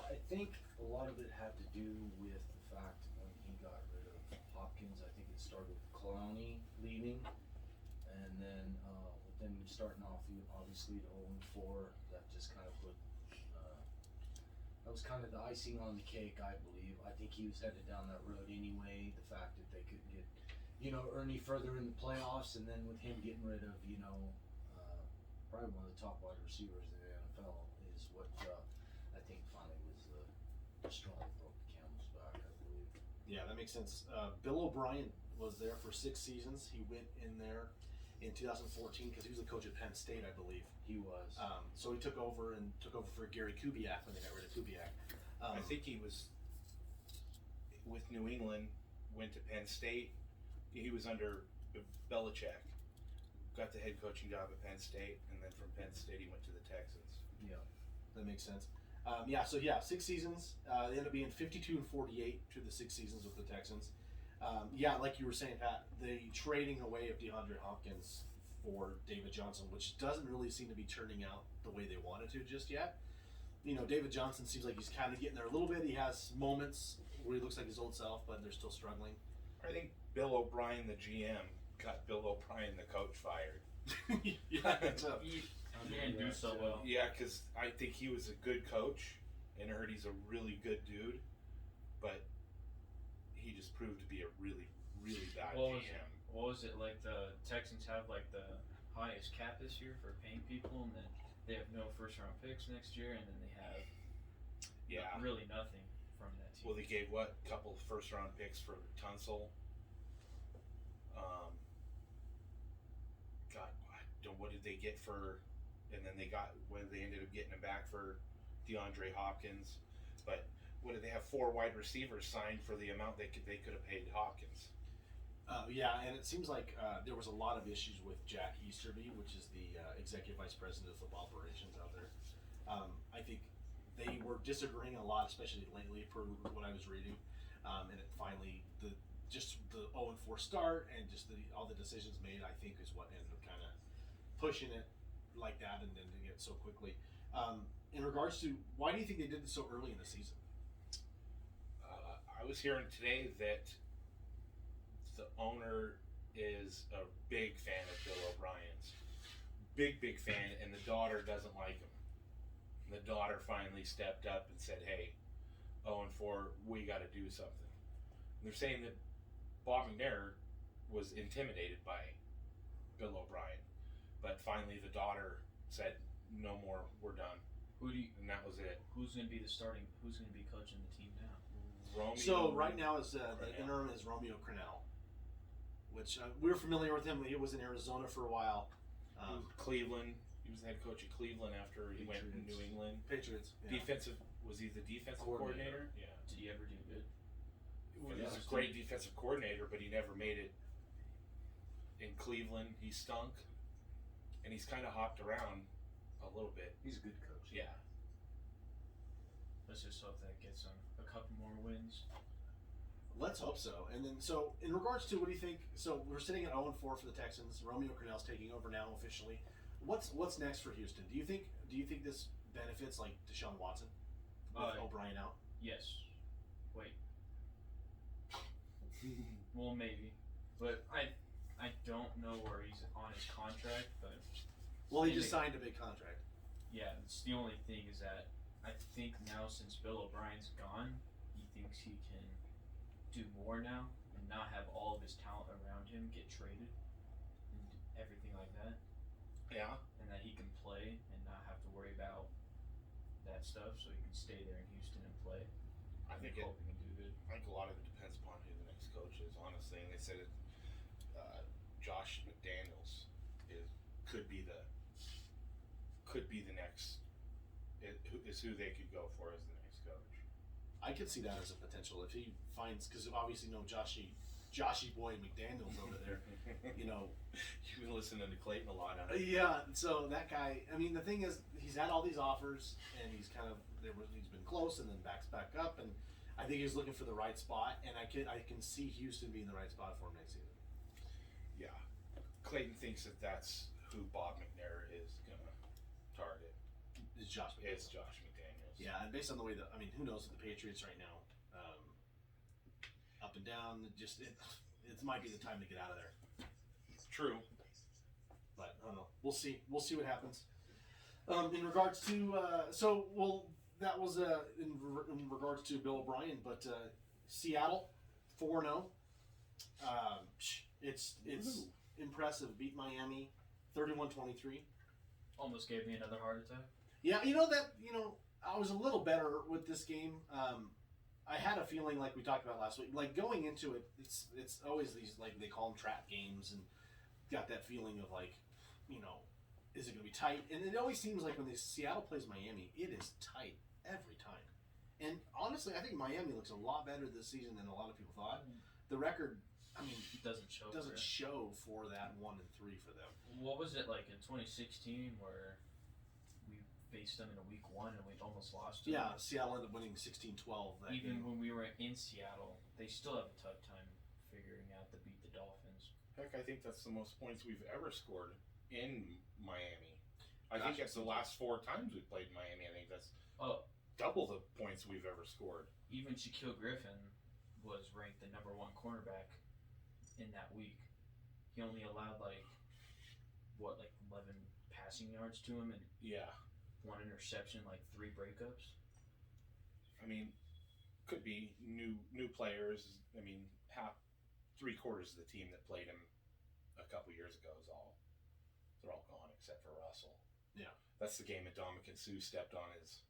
I think a lot of it had to do with the fact when he got rid of Hopkins, I think it started with Clowney leaving. And then with them starting off obviously to 0-4, that just kind of put, that was kind of the icing on the cake, I believe. I think he was headed down that road anyway. The fact that they couldn't get, Ernie further in the playoffs, and then with him getting rid of, probably one of the top wide receivers in the NFL is what I think finally was the straw that broke the camel's back, I believe. Yeah, that makes sense. Bill O'Brien was there for 6 seasons. He went in there in 2014 because he was the coach at Penn State, I believe. He was. So he took over for Gary Kubiak when they got rid of Kubiak. I think he was with New England, went to Penn State. He was under Belichick, got the head coaching job at Penn State, and then from Penn State he went to the Texans. Yeah, that makes sense. 6 seasons. They ended up being 52-48 through the 6 seasons with the Texans. Like you were saying, Pat, the trading away of DeAndre Hopkins for David Johnson, which doesn't really seem to be turning out the way they wanted to just yet. David Johnson seems like he's kind of getting there a little bit. He has moments where he looks like his old self, but they're still struggling. I think Bill O'Brien, the GM, got Bill O'Brien, the coach, fired. Yeah, that's up. He didn't do so well. Yeah, because I think he was a good coach, and I heard he's a really good dude, but he just proved to be a really, really bad GM. What was it like? The Texans have like the highest cap this year for paying people, and then they have no first-round picks next year, and then they have really nothing from that team. Well, they gave a couple of first-round picks for Tunsil. What did they get for? And then they ended up getting him back for DeAndre Hopkins. But what did they have? 4 wide receivers signed for the amount they could have paid Hopkins. And it seems like there was a lot of issues with Jack Easterby, which is the executive vice president of football operations out there. I think they were disagreeing a lot, especially lately, per what I was reading. And it finally, the 0-4 start and just all the decisions made, I think, is what ended up kind of pushing it like that and then doing it so quickly. In regards to, why do you think they did this so early in the season? I was hearing today that the owner is a big fan of Bill O'Brien's. Big fan, and the daughter doesn't like him. And the daughter finally stepped up and said, hey, 0-4, we got to do something. And they're saying that Bob McNair was intimidated by Bill O'Brien. But finally the daughter said, no more, we're done. And that was it. Who's going to be coaching the team now? Romeo. So right now is the interim is Romeo Crennel, which we're familiar with him. He was in Arizona for a while. Cleveland. He was the head coach of Cleveland after he went to New England. Patriots. Yeah. Was he the defensive coordinator? Yeah. Did he ever do good? He was a great defensive coordinator, but he never made it in Cleveland. He stunk, and he's kind of hopped around a little bit. He's a good coach. Yeah. Let's just hope that gets him a couple more wins. Let's hope so. And then, so in regards to what do you think? So we're sitting at 0-4 for the Texans. Romeo Crennel's taking over now officially. What's next for Houston? Do you think this benefits like Deshaun Watson with O'Brien out? Yes. Wait. Well, maybe, but I don't know where he's on his contract, but he just signed a big contract. Yeah, it's the only thing is that I think now since Bill O'Brien's gone, he thinks he can do more now and not have all of his talent around him get traded and everything like that. Yeah. And that he can play and not have to worry about that stuff, so he can stay there in Houston and play. I think hope he can do good. I think a lot of it depends upon who the next coach is, honestly. And they said Josh McDaniels could be the next. Is who they could go for as the next coach. I could see that as a potential if he finds, because obviously Joshy boy McDaniels over there. You've been listening to Clayton a lot on it. Yeah, so that guy. I mean, the thing is, he's had all these offers, and he's been close, and then backs back up, and I think he's looking for the right spot, and I can see Houston being the right spot for him next season. Yeah, Clayton thinks that's who Bob McNair is gonna target. It's Josh McDaniels. It's Josh McDaniels. Yeah, and based on the way that who knows with the Patriots right now, up and down. It might be the time to get out of there. True. But I don't know. We'll see. We'll see what happens. In regards to that was in regards to Bill O'Brien, but Seattle 4-0. It's impressive. Beat Miami 31-23. Almost gave me another heart attack. Yeah, I was a little better with this game. I had a feeling like we talked about last week. Like going into it, it's always these, like they call them trap games, and got that feeling of like, is it going to be tight? And it always seems like when Seattle plays Miami, it is tight every time. And honestly, I think Miami looks a lot better this season than a lot of people thought. The record, It doesn't show. show for that 1-3 for them. What was it like in 2016 where we faced them in a week 1 and we almost lost to Yeah, them? Seattle ended up winning 16-12 that Even game. when we were in Seattle, they still have a tough time figuring out to beat the Dolphins. Heck, I think that's the most points we've ever scored in Miami. I Gotcha. think it's the last 4 times we played Miami. I think that's Oh, double the points we've ever scored. even Shaquille Griffin was ranked the number 1 cornerback in that week. He only allowed 11 passing yards to him and Yeah. 1 interception, 3 breakups. Could be new players. Half, 3/4 of the team that played him a couple years ago they're all gone except for Russell. Yeah. That's the game that Dominican Sue stepped on his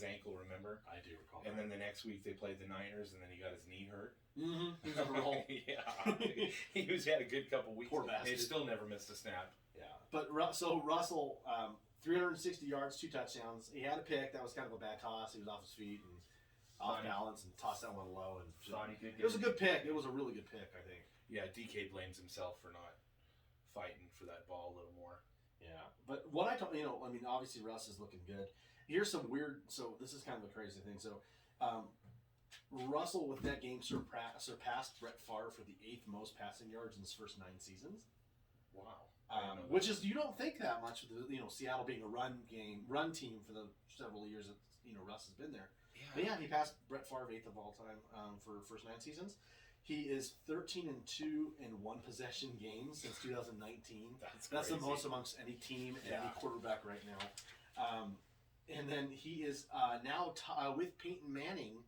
ankle, remember? I do recall. And then the next week they played the Niners, and then he got his knee hurt. Mm-hmm. He was on a roll. Yeah, he had a good couple weeks. Poor He bastard. still never missed a snap. Yeah, but so Russell, 360 yards, 2 touchdowns. He had a pick that was kind of a bad toss. He was off his feet and off balance and tossed that one low. And Thought he could it was a good pick. It was a really good pick, I think. Yeah, DK blames himself for not fighting for that ball a little more. Yeah, but what I told obviously Russ is looking good. Here's some weird. So this is kind of a crazy thing. So. Russell with that game surpassed Brett Favre for the 8th most passing yards in his first 9 seasons. Wow. Which is, you don't think that much with Seattle being a run team for the several years that Russ has been there. Yeah. But yeah, he passed Brett Favre 8th of all time for first 9 seasons. He is 13-2 in 1 possession games since 2019. That's the most amongst any team and any quarterback right now. And then he is now with Peyton Manning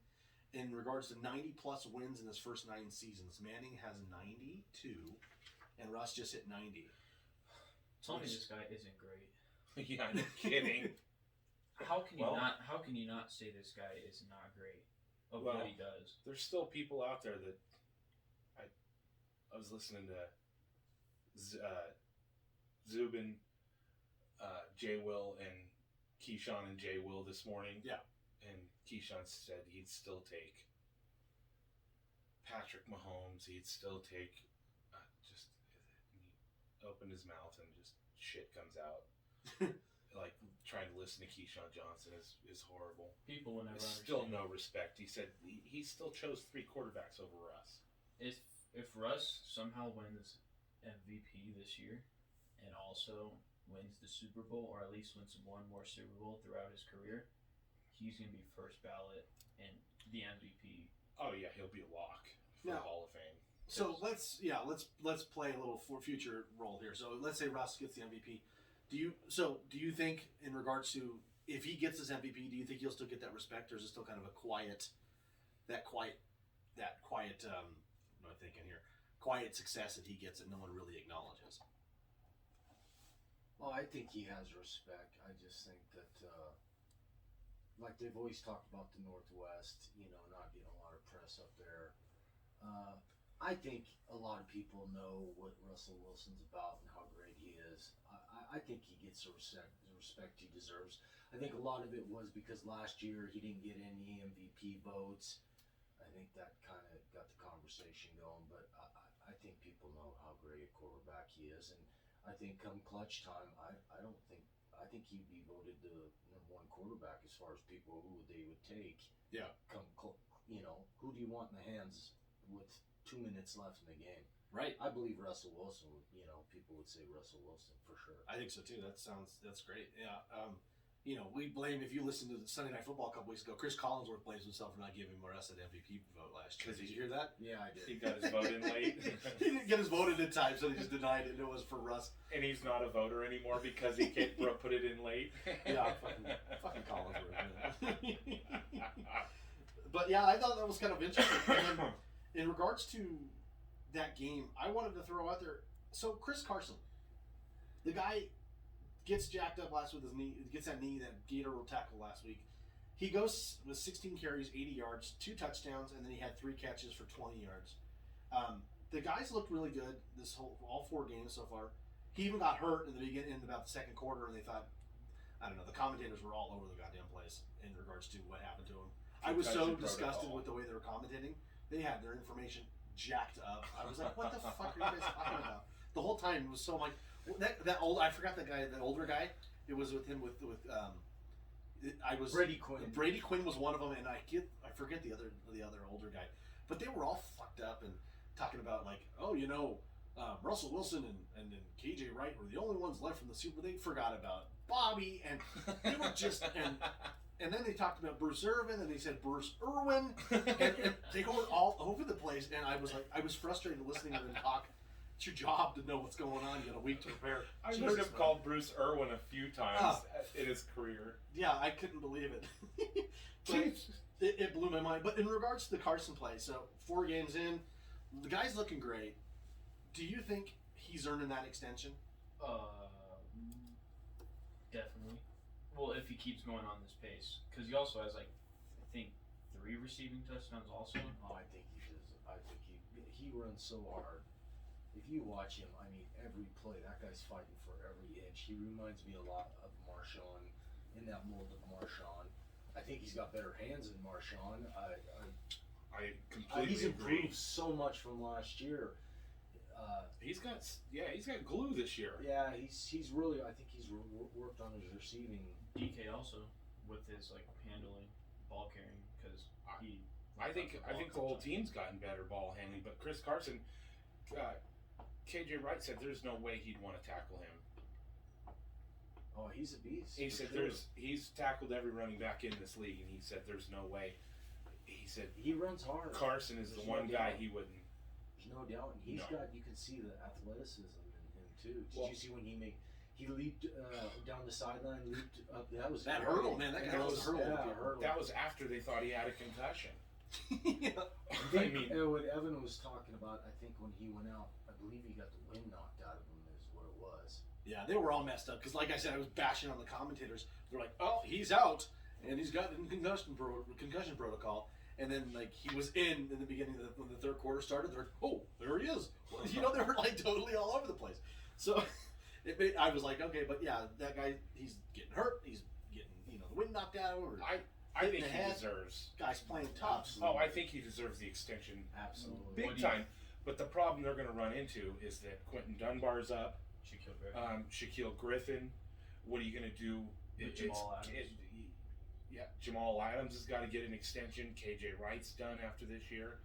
in regards to 90-plus wins in his first 9 seasons. Manning has 92, and Russ just hit 90. Tell me this guy isn't great. Yeah, no kidding. How can you not say this guy is not great of what he does? There's still people out there that I was listening to Zubin, Jay Will, and Keyshawn and Jay Will this morning. Yeah. And Keyshawn said he'd still take Patrick Mahomes. He'd still take he opened his mouth and just shit comes out. Like trying to listen to Keyshawn Johnson is horrible. People will never understand. Still no respect. He said he still chose 3 quarterbacks over Russ. If Russ somehow wins MVP this year and also wins the Super Bowl, or at least wins 1 more Super Bowl throughout his career, he's gonna be first ballot and the MVP. Oh yeah, he'll be a lock for the Hall of Fame. So let's play a little future role here. So let's say Russ gets the MVP. Do you think in regards to if he gets his MVP, do you think he'll still get that respect, or is it still kind of a quiet what am I thinking here? Quiet success that he gets that no one really acknowledges. Well, I think he has respect. I just think that, like they've always talked about the Northwest, not getting a lot of press up there. I think a lot of people know what Russell Wilson's about and how great he is. I think he gets the respect he deserves. I think a lot of it was because last year he didn't get any MVP votes. I think that kind of got the conversation going, but I think people know how great a quarterback he is, and I think come clutch time, I think he'd be voted the #1 quarterback as far as people who they would take. Yeah. Who do you want in the hands with 2 minutes left in the game? Right. I believe Russell Wilson would, people would say Russell Wilson for sure. I think so too. That's great. Yeah. we blame, if you listen to the Sunday Night Football a couple weeks ago, Chris Collinsworth blames himself for not giving Morris an MVP vote last year. Did you hear that? Yeah, I did. He got his vote in late. He didn't get his vote in time, so he just denied it. It was for Russ. And he's not a voter anymore because he can't put it in late. Yeah, fucking Collinsworth. Man. But yeah, I thought that was kind of interesting. And then, in regards to that game, I wanted to throw out there. So Chris Carson, the guy gets jacked up last with his knee, gets that gator tackle last week. He goes with 16 carries, 80 yards, 2 touchdowns, and then he had 3 catches for 20 yards. The guys looked really good all 4 games so far. He even got hurt in the beginning, in about the second quarter, and they thought, I don't know, the commentators were all over the goddamn place in regards to what happened to him. I was so disgusted with the way they were commentating. They had their information jacked up. I was like, what the fuck are you guys talking about? The whole time it was so like that old. I forgot that guy, that older guy. It was with him I was Brady Quinn. Brady Quinn was one of them, and I forget the other older guy. But they were all fucked up and talking about like, Russell Wilson and KJ Wright were the only ones left from the Super Bowl. They forgot about Bobby, and they were just and then they talked about Bruce Irvin, and they said Bruce Irwin, and they were all over the place. And I was frustrated listening to them talk. It's your job to know what's going on. You got a week to prepare. I've heard him called Bruce Irwin a few times in his career. Yeah, I couldn't believe it. But it blew my mind. But in regards to the Carson play, so 4 games in, the guy's looking great. Do you think he's earning that extension? Definitely. Well, if he keeps going on this pace, because he also has I think 3 receiving touchdowns also. Oh, I think he does. I think he runs so hard. If you watch him, I mean, every play, that guy's fighting for every inch. He reminds me a lot of Marshawn, in that mold of Marshawn. I think he's got better hands than Marshawn. I completely he's agree. improved so much from last year. He's got glue this year. Yeah, he's really. I think he's worked on his receiving. DK also with his handling, ball carrying, because he. I think the whole team's gotten better ball handling, but Chris Carson, KJ Wright said there's no way he'd want to tackle him. Oh, he's a beast. He said he's tackled every running back in this league, and he said there's no way. He said he runs hard. Carson is the one guy he wouldn't. There's no doubt, and he's got. You can see the athleticism in him too. Did you see when he leaped down the sideline, leaped up? That was that hurdle, man. That guy was a hurdle. Yeah, hurdle. That was after they thought he had a concussion. Yeah. I mean, what Evan was talking about, I think when he went out, I believe he got the wind knocked out of him. Is what it was. Yeah, they were all messed up because, like I said, I was bashing on the commentators. They're like, "Oh, he's out, and he's got concussion protocol." And then, he was in the beginning when the third quarter started. They're like, "Oh, there he is." They were totally all over the place. So I was like, "Okay," but yeah, that guy, he's getting hurt. He's getting the wind knocked out. Or I think he deserves. Guys playing tough. Oh, I think he deserves the extension. Absolutely. Big time. But the problem they're going to run into is that Quentin Dunbar's up. Shaquille Griffin. What are you going to do? Jamal Adams. Jamal Adams has got to get an extension. KJ Wright's done after this year.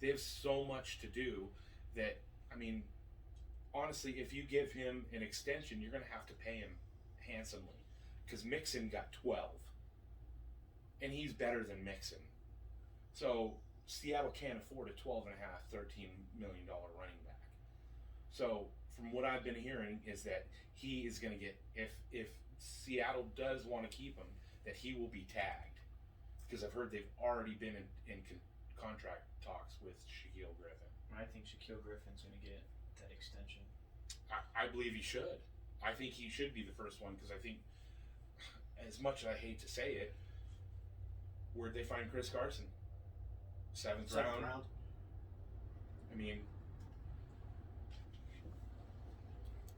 They have so much to do that, honestly, if you give him an extension, you're going to have to pay him handsomely. Because Mixon got 12. And he's better than Mixon. So Seattle can't afford a $12.5, $13 million running back. So from what I've been hearing is that he is going to get, if Seattle does want to keep him, that he will be tagged. Because I've heard they've already been in contract talks with Shaquille Griffin. I think Shaquille Griffin's going to get that extension. I believe he should. I think he should be the first one because I think, as much as I hate to say it, where'd they find Chris Carson? Seventh round.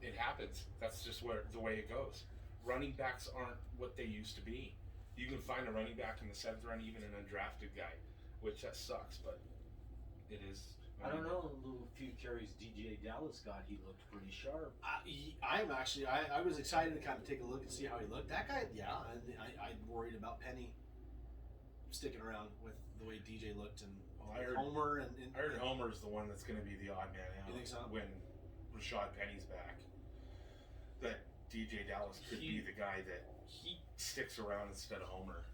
It happens. That's just the way it goes. Running backs aren't what they used to be. You can find a running back in the 7th round, even an undrafted guy, which that sucks, but it is. I don't know. A little few carries DJ Dallas got, he looked pretty sharp. I was excited to kind of take a look and see how he looked. That guy, yeah, I'm worried about Penny sticking around with the way DJ looked and I heard Homer and I heard Homer's the one that's going to be the odd man out. You think so? When Rashad Penny's back. That DJ Dallas could be He- the guy that he sticks around instead of Homer.